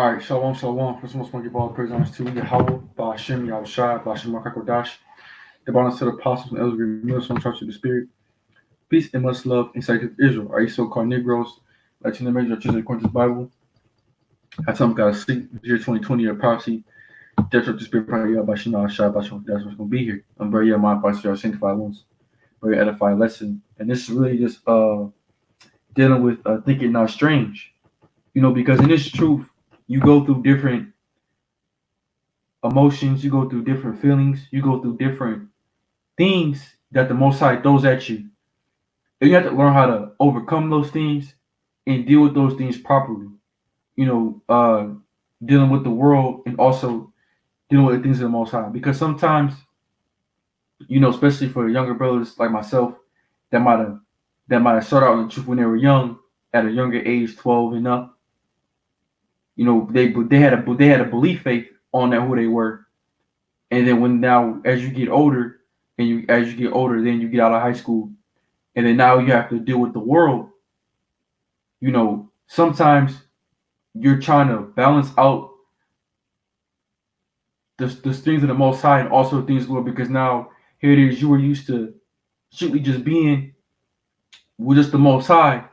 All right, shalom, shalom. First, most want to give all praise and honors to Yahweh, Ba'ashem, Yahushua, Ba'ashem, Rakakodash, the bonus to the apostles and elders, revealed from trust of the Spirit. Peace and much love inside of Israel. Are you so-called Negroes, Latino Americans, or children according to the Bible? I tell them God sleep. Year 2020 of prophecy. Death of the Spirit, probably Ba'ashem, Yahushua, Ba'ashem. That's what's going to be here. I'm very my advice for our sanctified ones. Very edifying lesson. And this is really just dealing with thinking not strange. Because in this truth, you go through different emotions, you go through different feelings, you go through different things that the Most High throws at you. And you have to learn how to overcome those things and deal with those things properly. Dealing with the world and also dealing with the things of the Most High. Because sometimes, especially for younger brothers like myself, that might have started out in the truth when they were young, at a younger age, 12 and up. They had a belief faith on that who they were, and then as you get older, then you get out of high school, and then now you have to deal with the world. Sometimes you're trying to balance out the things of the Most High and also things of the Lord, because now here it is, you were used to strictly just being with just the Most High,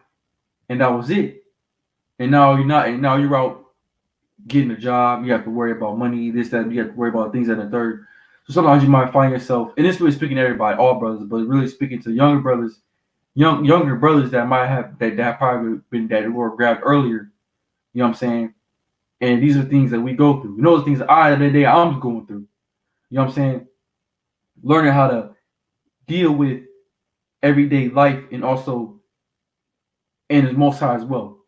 and that was it. And now you're not, and now you're out getting a job. You have to worry about money, this, that. You have to worry about things that are third. So sometimes you might find yourself, and this really speaking to everybody, all brothers, but really speaking to younger brothers, younger brothers that might have that probably been that were grabbed earlier. You know what I'm saying? And these are things that we go through. The things that I'm going through. You know what I'm saying? Learning how to deal with everyday life and also in the Most High as well.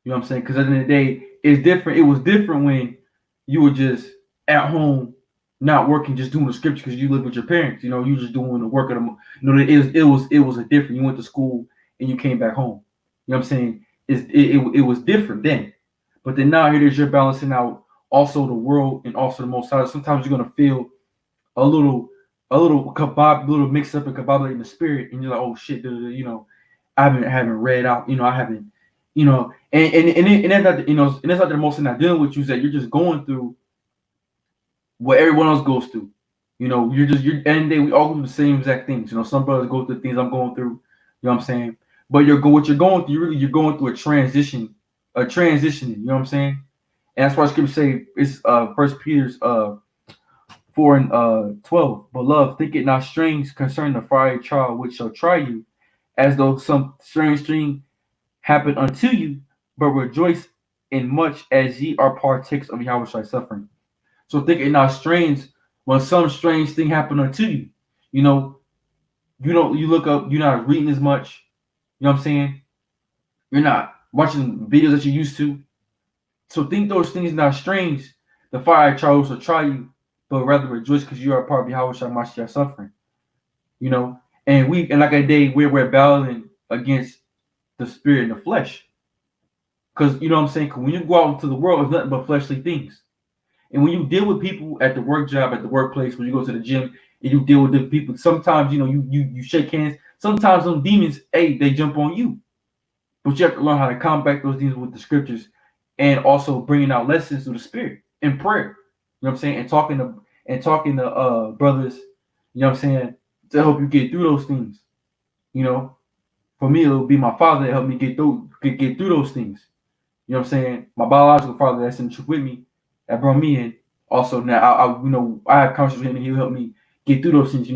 You know what I'm saying? Because at the end of the day, it's different. It was different when you were just at home, not working, just doing the scripture because you live with your parents. You just doing the work of them. It was a different. You went to school and you came back home. You know what I'm saying? It was different then. But then now here it is, you're balancing out also the world and also the Most High. Sometimes you're gonna feel a little kebab, little mixed up and kebab in the spirit, and you're like, oh shit, I haven't read out, I haven't, and that's not, and that's not the most thing not dealing with you, is that you're just going through what everyone else goes through. You're end of the day, we all go through the same exact things. Some brothers go through the things I'm going through. You know what I'm saying? But what you're going through, you're going through a transitioning. You know what I'm saying? And that's why Scripture say it's 1 Peter's 4 and 12. Beloved, think it not strange concerning the fiery trial which shall try you, as though some strange thing happened unto you, but rejoice in much as ye are partakers of Yahweh's suffering. So think it not strange when some strange thing happened unto you. You look up, you're not reading as much. You know what I'm saying? You're not watching videos that you used to. So think those things not strange. The fire trials will try you, but rather rejoice because you are a part of Yahweh's suffering. And like a day we're battling against the spirit and the flesh. Because you know what I'm saying? Because when you go out into the world, it's nothing but fleshly things. And when you deal with people at the work job, at the workplace, when you go to the gym and you deal with the people, sometimes you shake hands. Sometimes some demons, they jump on you. But you have to learn how to combat those demons with the scriptures and also bringing out lessons through the spirit and prayer. You know what I'm saying? And talking to brothers, you know what I'm saying, to help you get through those things. For me, it would be my father that helped me get through those things. You know what I'm saying? My biological father that's in the truth with me, that brought me in. Also now I have conversations with him and he'll help me get through those things.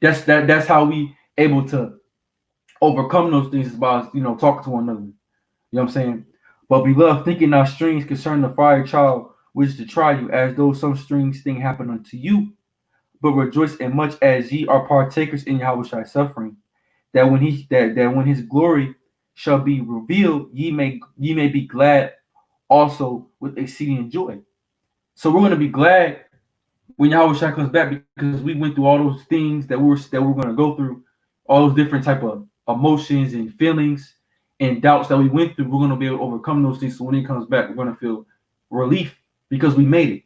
That's how we able to overcome those things, is by talking to one another. You know what I'm saying? But beloved, thinking not strange concerning the fiery trial which is to try you, as though some strange thing happened unto you, but rejoice in much as ye are partakers in Yahweh's suffering, that when his glory shall be revealed, ye may be glad also with exceeding joy. So we're going to be glad when Yahweh comes back, because we went through all those things that we're going to go through, all those different type of emotions and feelings and doubts that we went through. We're going to be able to overcome those things. So when he comes back, we're going to feel relief because we made it.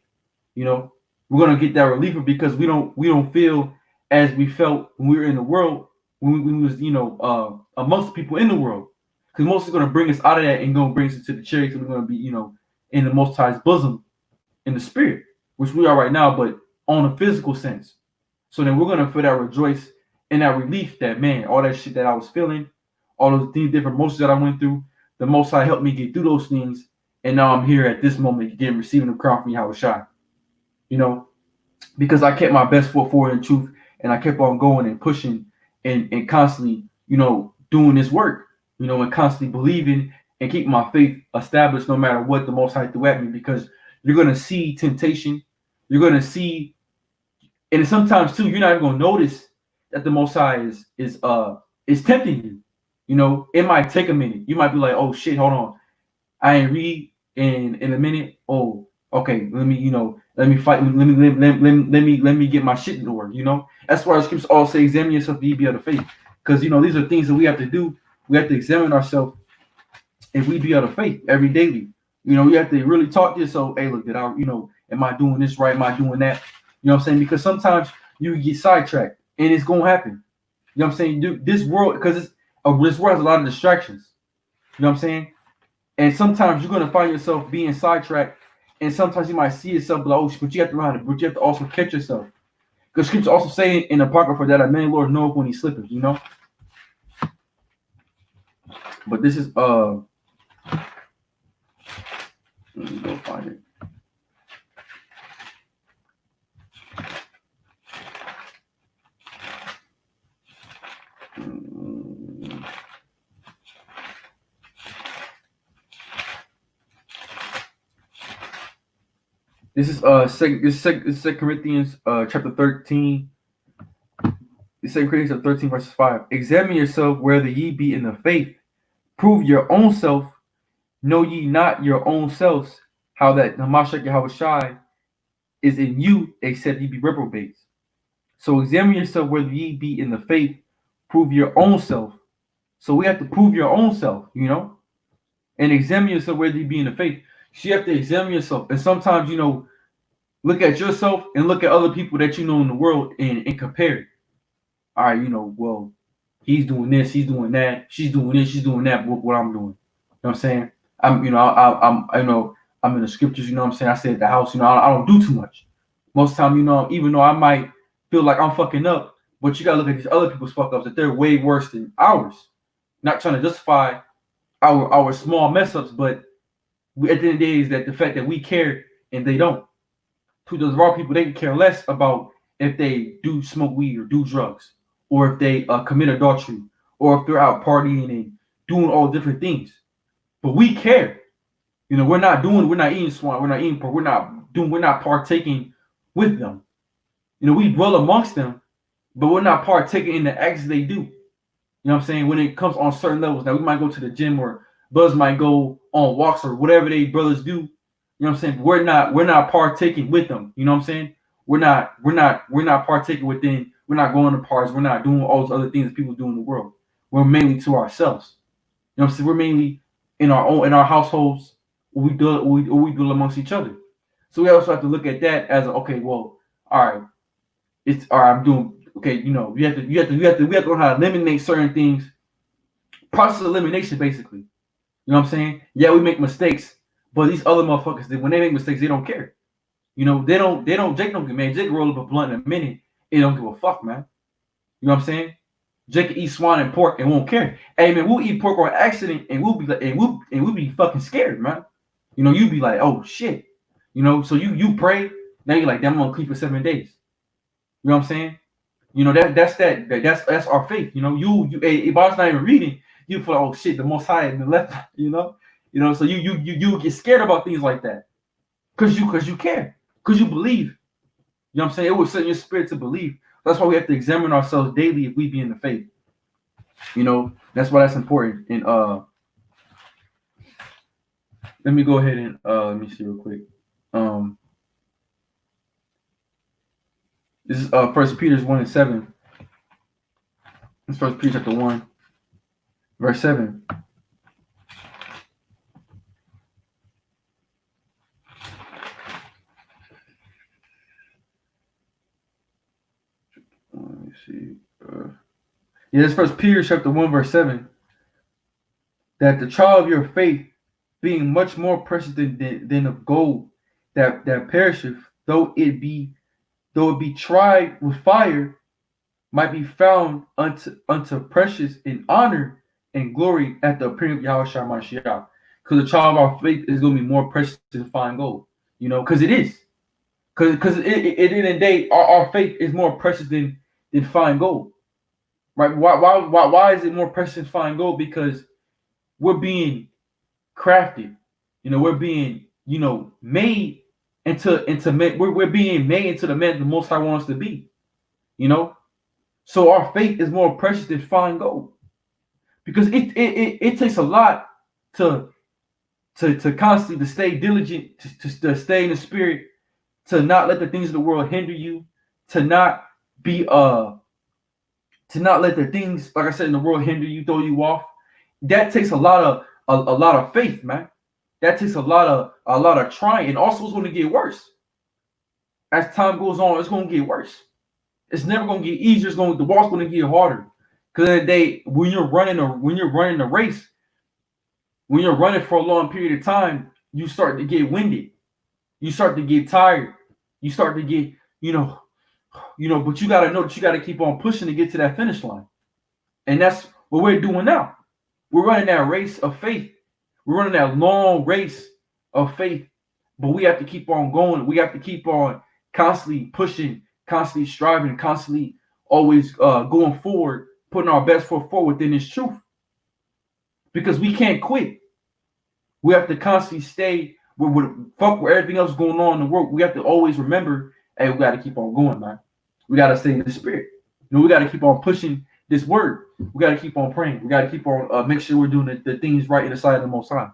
We're going to get that relief because we don't feel as we felt when we were in the world, when we was amongst people in the world. Because most is going to bring us out of that and going to bring us into the chariots, and we're going to be in the Most High's bosom in the spirit, which we are right now, but on a physical sense. So then we're gonna feel that rejoice and that relief that, man, all that shit that I was feeling, all those different emotions that I went through, the Most High helped me get through those things, and now I'm here at this moment getting receiving the crown from Yahushua. You know, because I kept my best foot forward in truth, and I kept on going and pushing and constantly, doing this work, and constantly believing and keeping my faith established no matter what the Most High threw at me. Because you're gonna see temptation, you're gonna see, and sometimes too, you're not even gonna notice that the Most High is tempting you. It might take a minute. You might be like, oh shit, hold on, I ain't read in a minute. Oh, okay, let me fight. Let me get my shit in order. That's why the scriptures all say, examine yourself, ye be of the faith, because these are things that we have to do. We have to examine ourselves, and we be of the faith every daily. You have to really talk to yourself. Hey, look, did I, am I doing this right? Am I doing that? You know what I'm saying? Because sometimes you get sidetracked, and it's gonna happen. You know what I'm saying? Dude, this world, because this world has a lot of distractions. You know what I'm saying? And sometimes you're gonna find yourself being sidetracked, and sometimes you might see yourself like, oh, but you have to run it, but you have to also catch yourself. Because scripture also saying in the Apocrypha that a man Lord knoweth when he's slipping, But this is let me go find it. This is Second Corinthians chapter 13. 2 Corinthians 13 verses 5. Examine yourself whether ye be in the faith. Prove your own self. Know ye not your own selves how that Hamashiach Yahushua is in you, except ye be reprobates. So examine yourself whether ye be in the faith. Prove your own self. So we have to prove your own self, and examine yourself whether you be in the faith. So you have to examine yourself, and sometimes look at yourself and look at other people that you know in the world and compare it. All right, well, he's doing this, he's doing that, she's doing this, she's doing that. What I'm doing, you know what I'm saying? I'm in the scriptures, you know what I'm saying? I stay at the house, I don't do too much. Most of the time, even though I might feel like I'm fucking up, but you gotta look at these other people's fuck ups that they're way worse than ours. Not trying to justify our small mess ups, but at the end of the day is that the fact that we care and they don't. To those raw people, they care less about if they do smoke weed or do drugs, or if they commit adultery, or if they're out partying and doing all different things. But we care. We're not eating swine, we're not eating pork, we're not partaking with them. We dwell amongst them, but we're not partaking in the acts they do. You know what I'm saying? When it comes on certain levels, now we might go to the gym, or brothers might go on walks, or whatever they brothers do. You know what I'm saying? We're not partaking with them. You know what I'm saying? We're not partaking within. We're not going to parties. We're not doing all those other things that people do in the world. We're mainly to ourselves. You know what I'm saying? We're mainly in our households. We do amongst each other. So we also have to look at that as okay. Well, all right, it's all right. I'm doing okay. We have to learn how to eliminate certain things. Process of elimination, basically. You know what I'm saying? Yeah, we make mistakes, but these other motherfuckers, when they make mistakes, they don't care. They don't. Jake don't get, man. Jake roll up a blunt in a minute. He don't give a fuck, man. You know what I'm saying? Jake can eat swine and pork and won't care. Hey, man, we'll eat pork on accident and we'll be like, and we'll be fucking scared, man. You be like, oh shit. So you pray. Now you're like, damn, I'm gonna clean for 7 days. You know what I'm saying? That's our faith. If I was not even reading, you feel like, oh shit, the Most High in the left. So you get scared about things like that, cause you care, cause you believe. You know what I'm saying? It will set your spirit to believe. That's why we have to examine ourselves daily if we be in the faith. That's why that's important. And let me go ahead and let me see real quick. This is 1 Peter 1:7. This is 1 Peter chapter 1, verse 7. Let me see. This is 1 Peter chapter 1, verse 7. That the trial of your faith, being much more precious than of gold that perisheth, though it be tried with fire, might be found unto precious in honor and glory at the appearing of Yahweh Shai Mashiach. Because the child of our faith is going to be more precious than fine gold, because it is. Because it in the end of the day, our faith is more precious than fine gold, right? Why is it more precious than fine gold? Because we're being crafted, we're being made into men. We're being made into the man the Most High wants to be, So our faith is more precious than fine gold, because it takes a lot to constantly to stay diligent, to stay in the spirit, to not let the things of the world hinder you, to not let the things, like I said, in the world hinder you, throw you off. That takes a lot of faith, man. That takes a lot of trying, and also it's going to get worse as time goes on. It's going to get worse. It's never going to get easier. The walk's going to get harder. Because in the day, when you're running a race, when you're running for a long period of time, you start to get winded. You start to get tired. You start to get, but you got to know that you got to keep on pushing to get to that finish line. And that's what we're doing now. We're running that race of faith. We're running that long race of faith, but we have to keep on going. We have to keep on constantly pushing, constantly striving, constantly always going forward, putting our best foot forward within this truth. Because we can't quit. We have to constantly stay with everything else going on in the world. We have to always remember, hey, we got to keep on going, man. We got to stay in the spirit. We got to keep on pushing this word. We got to keep on praying. We got to keep on make sure we're doing the things right in the sight of the Most High.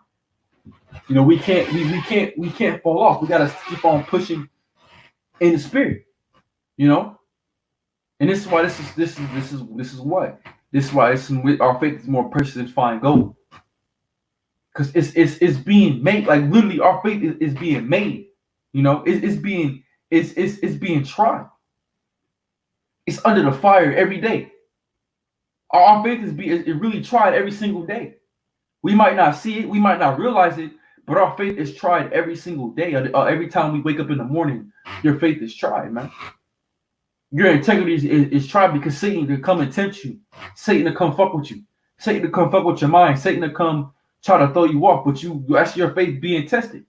We can't fall off. We got to keep on pushing in the spirit. And this is why our faith is more precious than fine gold. Because it's being made, like literally our faith is being made. It's being tried. It's under the fire every day. Our faith is really tried every single day. We might not see it, we might not realize it, but our faith is tried every single day. Every time we wake up in the morning, your faith is tried, man. Your integrity is tried, because Satan to come and tempt you. Satan to come fuck with you. Satan to come fuck with your mind. Satan to come try to throw you off, but you actually your faith being tested.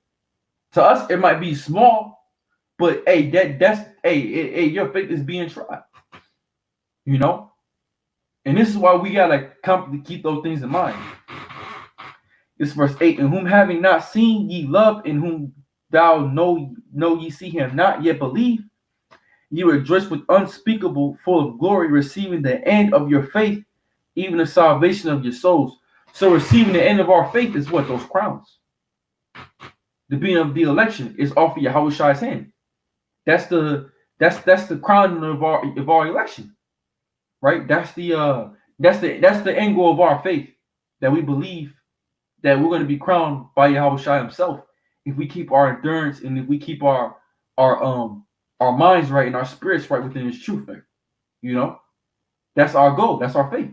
To us, it might be small, but hey, your faith is being tried. And this is why we gotta keep those things in mind. It's verse 8, in whom having not seen ye love, in whom thou know ye see him not, yet believe, ye rejoice with unspeakable, full of glory, receiving the end of your faith, even the salvation of your souls. So receiving the end of our faith is what? Those crowns. The being of the election is off of Yahweh Shai's hand. That's the crowning of our election. Right? That's the end goal of our faith, that we believe that we're going to be crowned by Yahweh Shai himself if we keep our endurance and if we keep our minds right and our spirits right within his truth, man. That's our goal. That's our faith.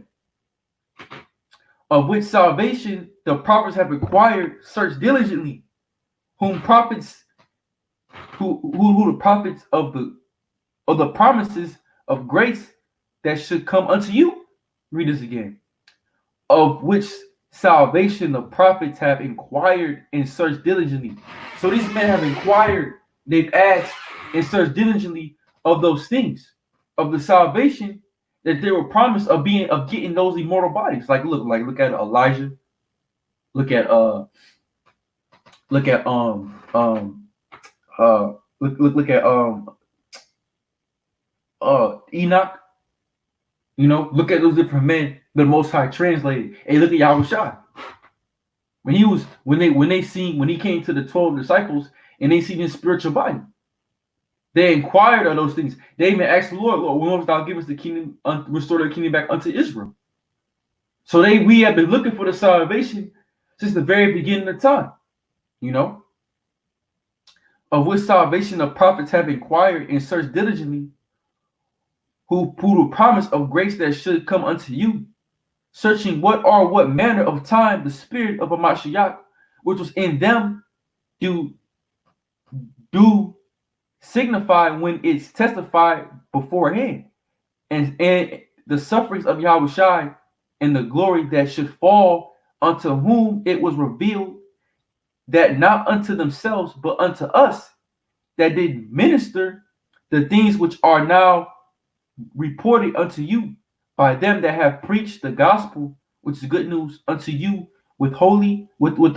Of which salvation the prophets have acquired, search diligently, who the prophets of the promises of grace that should come unto you. Read this again. Of which salvation the prophets have inquired and searched diligently. So these men have inquired, they've asked and searched diligently of those things, of the salvation that they were promised of getting those immortal bodies. Look at Elijah. Look at Enoch. Look at those different men the Most High translated. Hey, look at Yahweh Shai. When he came to the 12 disciples and they seen his spiritual body, they inquired of those things. They even asked the Lord, when wilt thou give us the kingdom, restore the kingdom back unto Israel? So we have been looking for the salvation since the very beginning of time. Of which salvation the prophets have inquired and searched diligently, who the promise of grace that should come unto you, searching what manner of time the spirit of a Mashiach which was in them, do signify when it's testified beforehand, and the sufferings of Yahushua and the glory that should fall unto whom it was revealed, that not unto themselves but unto us, that did minister the things which are now reported unto you by them that have preached the gospel, which is good news unto you with the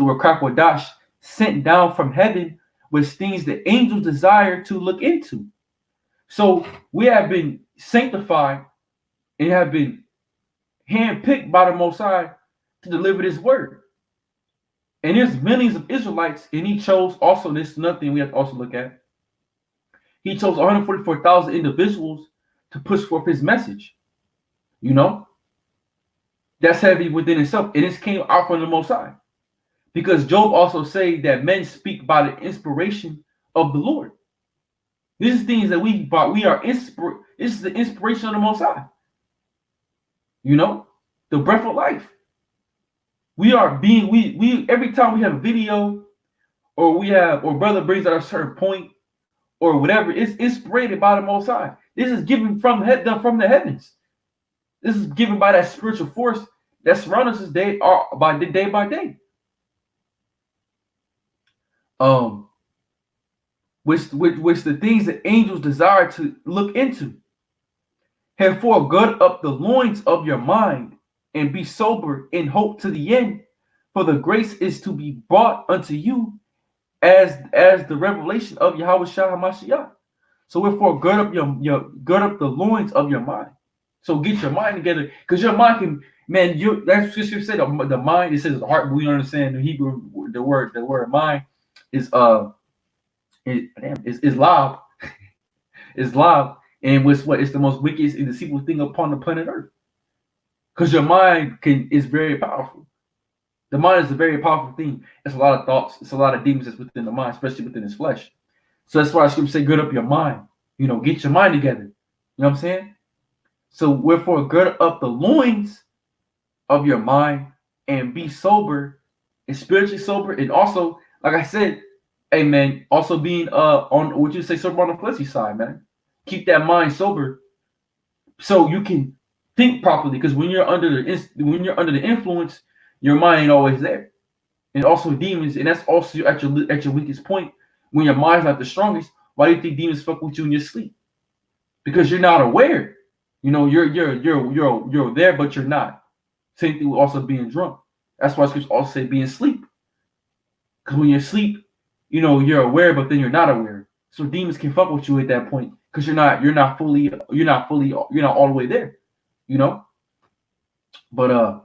Rakakwadash sent down from heaven, with things the angels desire to look into. So we have been sanctified and have been handpicked by the Most High to deliver this word. And there's millions of Israelites, and he chose also, this is another thing we have to also look at. He chose 144,000 individuals to push forth his message. You know, that's heavy within itself. And this came out from the Most High. Because Job also say that men speak by the inspiration of the Lord. This is things that we are this is the inspiration of the Most High. You know, the breath of life. We are being, we every time we have a video or brother brings out a certain point or whatever, it's inspired by the Most High. This is given from the heavens. This is given by that spiritual force that surrounds us day by day. Which the things that angels desire to look into. Therefore, gird up the loins of your mind and be sober in hope to the end, for the grace is to be brought unto you as the revelation of Yahushua HaMashiach. So wherefore, gird up the loins of your mind. So get your mind together, because your mind can, man. That's scripture said the mind. It says the heart, but we don't understand the Hebrew. The word mind is is lob, is lob, and it's the most wicked and deceitful thing upon the planet Earth. Because your mind is very powerful. The mind is a very powerful thing. It's a lot of thoughts. It's a lot of demons that's within the mind, especially within his flesh. So that's why I should say, gird up your mind. You know, get your mind together. You know what I'm saying? So wherefore, gird up the loins of your mind and be sober and spiritually sober. And also, like I said, hey man, also being on what you say, sober on the fleshy side, man. Keep that mind sober so you can think properly. Because when you're under the influence, your mind ain't always there. And also demons, and that's also at your weakest point. When your mind's not the strongest, why do you think demons fuck with you in your sleep? Because you're not aware. You know, you're there, but you're not. Same thing with also being drunk. That's why scriptures also say be asleep. Because when you're asleep, you know, you're aware, but then you're not aware. So demons can fuck with you at that point because you're not all the way there. You know? But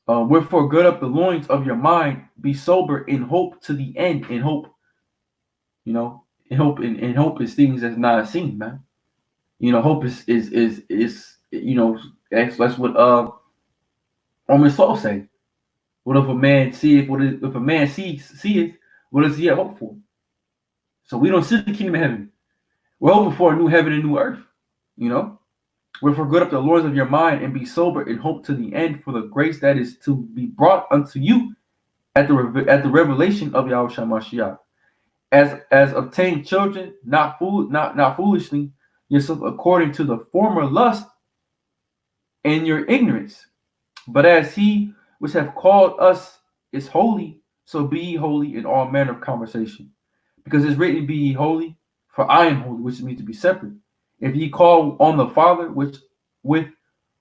wherefore gird up the loins of your mind, be sober in hope to the end. In hope, you know, in hope is things that's not seen, man. You know, hope is you know, that's what Romans 12 say. What if a man seeth? If a man seeth, what does he have hope for? So we don't see the kingdom of heaven. We're hoping for a new heaven and new earth. You know, wherefore gird up the loins of your mind and be sober in hope to the end, for the grace that is to be brought unto you at the revelation of Yahushua Mashiach, as obtained children, not foolishly, yourself according to the former lust and your ignorance. But as he which have called us is holy, so be ye holy in all manner of conversation. Because it's written, be ye holy, for I am holy, which means to be separate. If ye call on the Father, which with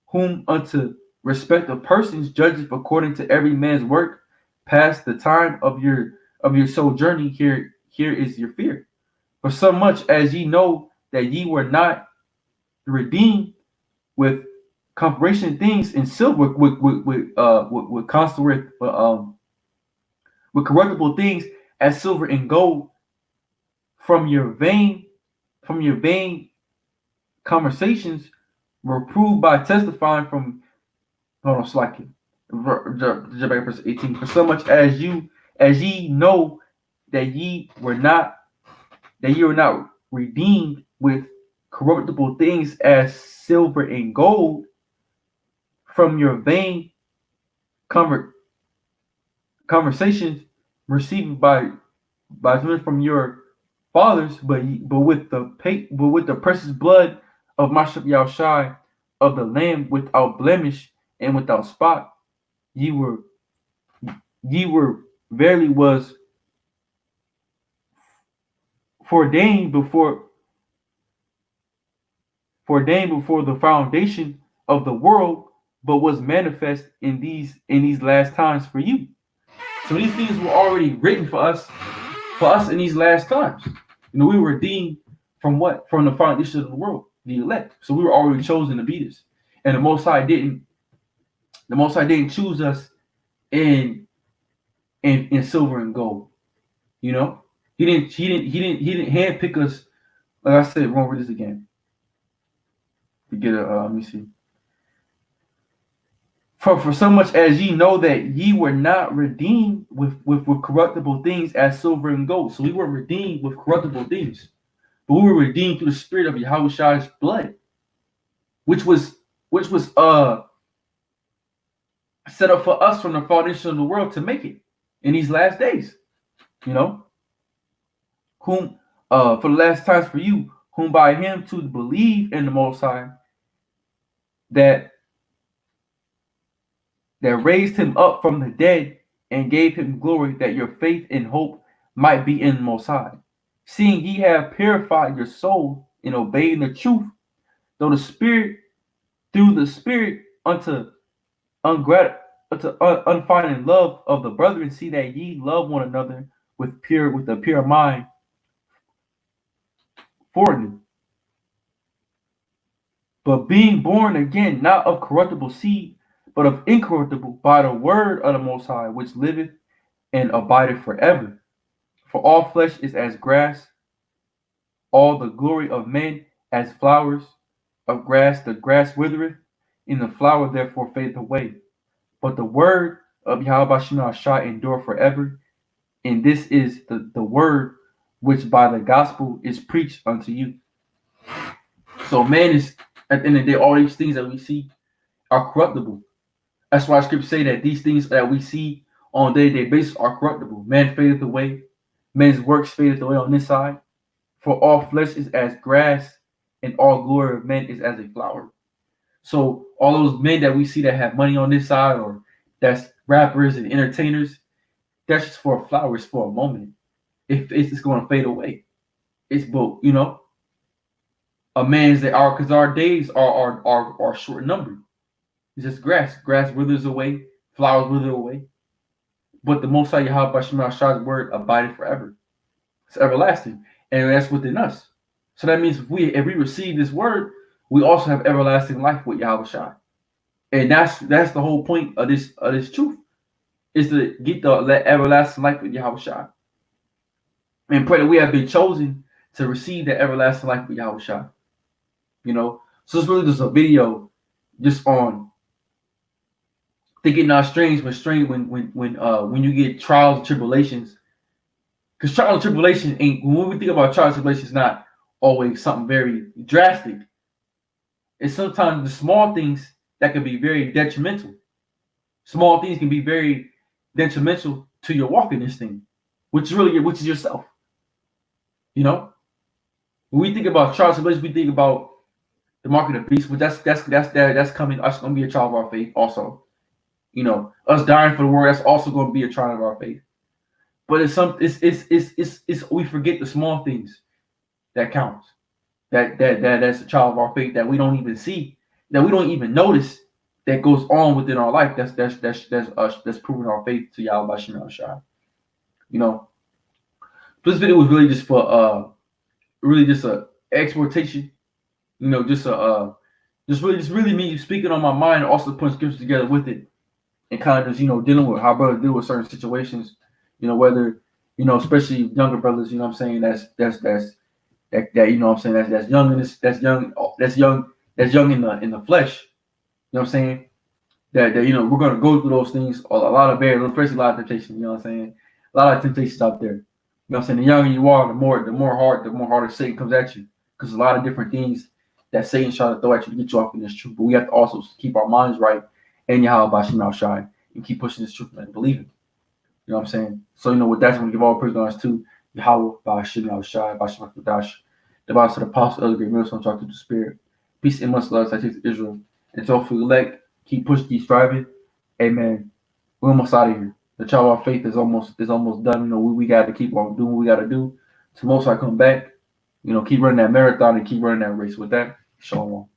whom unto respect of persons judgeth according to every man's work, past the time of your sojourning here is your fear. For so much as ye know that ye were not redeemed with corruption things in silver, with corruptible things as silver and gold, from your vain conversations were proved by testifying from verse 18. For so much as ye know that ye were not redeemed with corruptible things as silver and gold from your vain conversations received by from your fathers, but with the precious blood of Mashiach Yahushai, of the Lamb, without blemish and without spot, ye were verily was foreordained before the foundation of the world, but was manifest in these last times for you. So these things were already written for us in these last times. We were redeemed from what? From the foundation of the world, the elect. So we were already chosen to be this. And the Most High didn't choose us in silver and gold. He didn't handpick us. Like I said, won't read this again. To get let me see. For so much as ye know that ye were not redeemed with corruptible things as silver and gold. So we weren't redeemed with corruptible things, but we were redeemed through the spirit of Yahushua's blood, which was set up for us from the foundation of the world to make it in these last days. Whom for the last times for you, whom by him to believe in the Most High, that raised him up from the dead and gave him glory, that your faith and hope might be in the Most High. Seeing ye have purified your soul in obeying the truth, through the Spirit unto unfinding love of the brethren, see that ye love one another with a pure mind for you. But being born again, not of corruptible seed, but of incorruptible, by the word of the Most High, which liveth and abideth forever. For all flesh is as grass, all the glory of men as flowers of grass. The grass withereth, and the flower therefore fadeth away. But the word of Yahweh shall endure forever. And this is the word which by the gospel is preached unto you. So man is, at the end of the day, all these things that we see are corruptible. That's why scriptures say that these things that we see on a day-to-day basis are corruptible. Man fadeth away. Man's works fadeth away on this side. For all flesh is as grass, and all glory of men is as a flower. So all those men that we see that have money on this side, or that's rappers and entertainers, that's just for flowers for a moment. If it's just going to fade away. It's both, a man's because our days are short numbered. It's just grass. Grass withers away, flowers wither away. But the Most High Yahweh Shah's word abideth forever. It's everlasting. And that's within us. So that means if we receive this word, we also have everlasting life with Yahweh Shah. And that's the whole point of this truth, is to get that everlasting life with Yahweh Shah. And pray that we have been chosen to receive that everlasting life with Yahweh Shah. So it's really just a video just on thinking not strange, but strange when you get trials and tribulations. Because trials and tribulation ain't, when we think about trials and tribulation, it's not always something very drastic. It's sometimes the small things that can be very detrimental. Small things can be very detrimental to your walk in this thing, which is yourself. When we think about trials and tribulations, we think about the mark of the beast, but that's coming. That's going to be a trial of our faith also. Us dying for the word, that's also going to be a trial of our faith. But it's we forget the small things that counts. That's a trial of our faith that we don't even see, that we don't even notice, that goes on within our life. That's proving our faith to Yahweh Shem Shai. This video was really just for really just a exhortation. Just really me speaking on my mind, and also putting scriptures together with it, and kind of just dealing with how brothers deal with certain situations. Whether especially younger brothers. That's young in the flesh. That we're gonna go through those things. A lot of barriers, especially a lot of temptations. A lot of temptations out there. The younger you are, the more harder Satan comes at you, because a lot of different things that Satan's trying to throw at you to get you off in this truth. But we have to also keep our minds right and Yahweh Bashim Al Shai and keep pushing this truth and believing. You know what I'm saying? So, with that, I'm going to give all praise and honor to Yahweh, Ba'ashim, Yahushai, Ba'ashim, Dash, the boss of the apostle, Elder Great Minister, talk to the Spirit. Peace and much love, I take to Israel. And so, for the elect, keep pushing, keep striving. Amen. We're almost out of here. The trial of faith is almost done. We got to keep on doing what we got to do. To most I come back, keep running that marathon and keep running that race. With that, shalom.